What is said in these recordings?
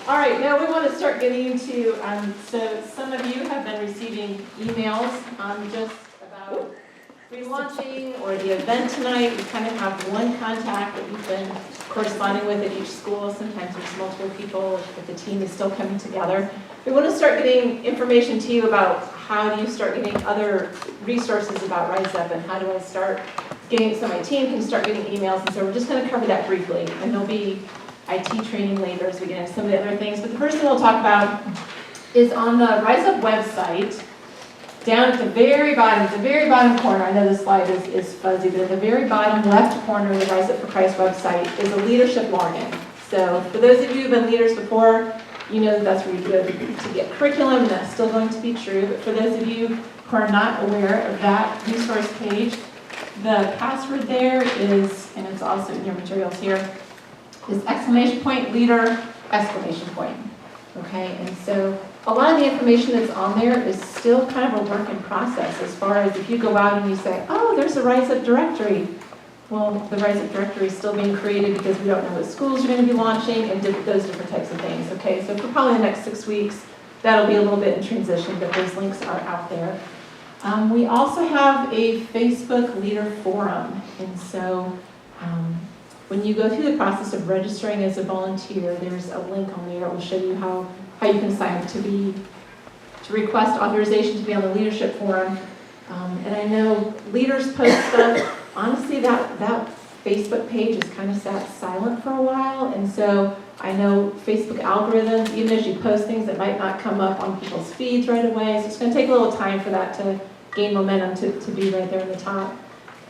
All right, now we want to start getting into, so some of you have been receiving emails just about relaunching or the event tonight. We kind of have one contact that you've been corresponding with at each school. Sometimes there's multiple people if the team is still coming together. We want to start getting information to you about how do you start getting other resources about Rise Up and how do I start getting, so my team can start getting emails. And so we're just going to cover that briefly. And there'll be IT training later as we get into some of the other things. But the first thing we'll talk about is on the Rise Up website, down at the very bottom corner, I know this slide is fuzzy, but at the very bottom left corner of the Rise Up for Christ website is a leadership login. So for those of you who've been leaders before, you know that's where you go to get curriculum, and that's still going to be true. But for those of you who are not aware of that resource page, the password there is, and it's also in your materials here, is !leader, ! Okay, and so a lot of the information that's on there is still kind of a work in process as far as if you go out and you say, oh, there's a Rise Up directory. Well, the Rise Up directory is still being created because we don't know what schools are going to be launching and those different types of things. Okay, so for probably the next 6 weeks, that'll be a little bit in transition, but those links are out there. We also have a Facebook leader forum, and so when you go through the process of registering as a volunteer, there's a link on there that will show you how you can sign up to request authorization to be on the leadership forum. And I know leaders post stuff. Honestly, that Facebook page has kind of sat silent for a while, and so I know Facebook algorithms, even as you post things, that might not come up on people's feeds right away. So it's going to take a little time for that to gain momentum to be right there in the top.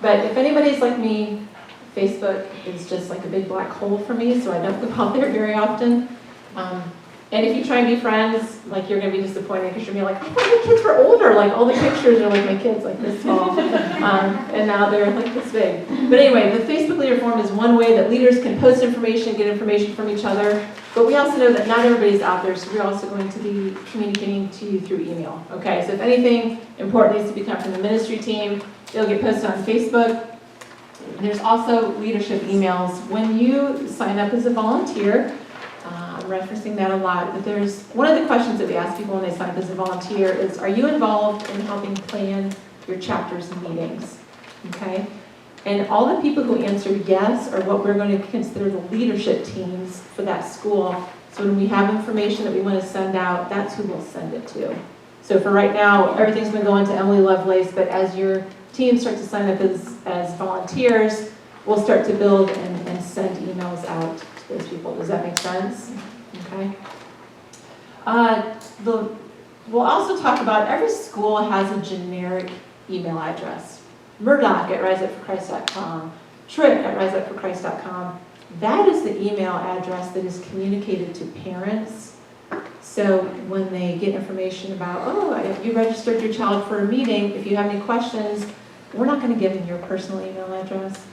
But if anybody's like me, Facebook is just like a big black hole for me, so I don't go out there very often. And if you try and be friends, like you're going to be disappointed because you're going to be like, I thought my kids were older. Like all the pictures are like my kids like this small, and now they're like this big. But anyway, the Facebook Leader Forum is one way that leaders can post information, get information from each other. But we also know that not everybody's out there, so we're also going to be communicating to you through email. Okay, so if anything important needs to be come from the ministry team, it'll get posted on Facebook. There's also leadership emails. When you sign up as a volunteer, I'm referencing that a lot, but there's one of the questions that we ask people when they sign up as a volunteer is, are you involved in helping plan your chapters and meetings? Okay? And all the people who answer yes are what we're going to consider the leadership teams for that school. So when we have information that we want to send out, that's who we'll send it to. So for right now, everything's been going to Emily Lovelace, but as your team starts to sign up as volunteers, we'll start to build and send emails out to those people. Does that make sense? Okay. We'll also talk about every school has a generic email address. Murdoch at riseupforchrist.com, Trick at riseupforchrist.com. That is the email address that is communicated to parents. So when they get information about, oh, you registered your child for a meeting, if you have any questions, we're not going to give them your personal email address.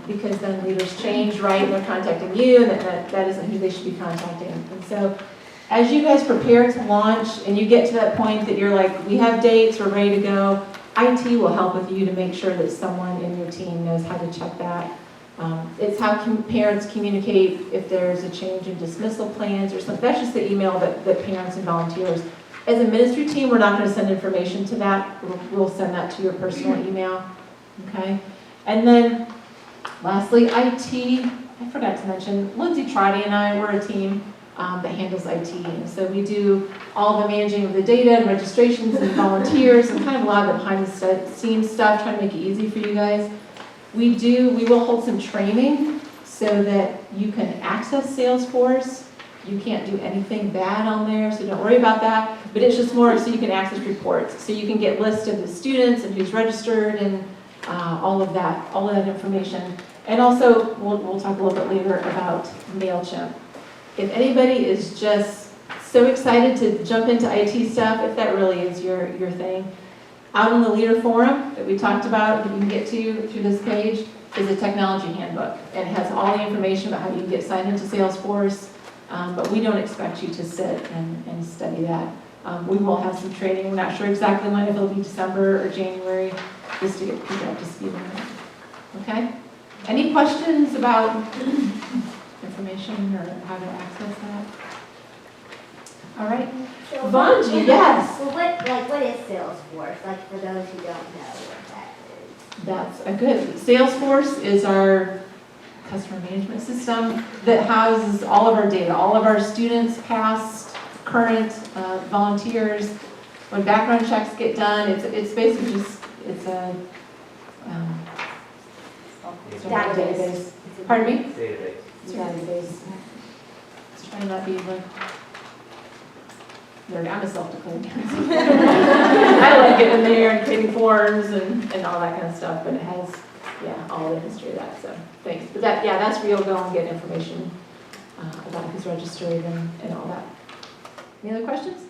Because then leaders change, right? And they're contacting you, and that isn't who they should be contacting. And so as you guys prepare to launch and you get to that point that you're like, we have dates, we're ready to go, IT will help with you to make sure that someone in your team knows how to check that. It's how parents communicate if there's a change in dismissal plans or something. That's just the email that parents and volunteers. As a ministry team, we're not going to send information to that. We'll send that to your personal email. Okay? And then lastly, IT, I forgot to mention, Lindsay Trotty and I, we're a team that handles IT. And so we do all the managing of the data and registrations and volunteers and kind of a lot of the behind the scenes stuff, trying to make it easy for you guys. We will hold some training so that you can access Salesforce. You can't do anything bad on there, so don't worry about that. But it's just more so you can access reports. So you can get lists of the students and who's registered and all of that information. And also, we'll talk a little bit later about MailChimp. If anybody is just so excited to jump into IT stuff, if that really is your thing, out on the Leader Forum that we talked about, that you can get to through this page, is a technology handbook. And it has all the information about how you can get signed into Salesforce, but we don't expect you to sit and study that. We will have some training. We're not sure exactly when, if it'll be December or January, just to get people up to speed on it. Okay? Any questions about information or how to access that? All right. So Vanji, yes. Well, what is Salesforce? Like for those who don't know what that is. That's a good. Salesforce is our customer management system that houses all of our data, all of our students, past, current, volunteers. When background checks get done, it's basically just, it's a database. Pardon me? Database. It's a database. It's trying not to be like, I'm a self-declared counselor. I like getting in there and creating forms and all that kind of stuff, but it has, yeah, all the history of that, so thanks. But that, yeah, that's where you'll go and get information about who's registered and all that. Any other questions?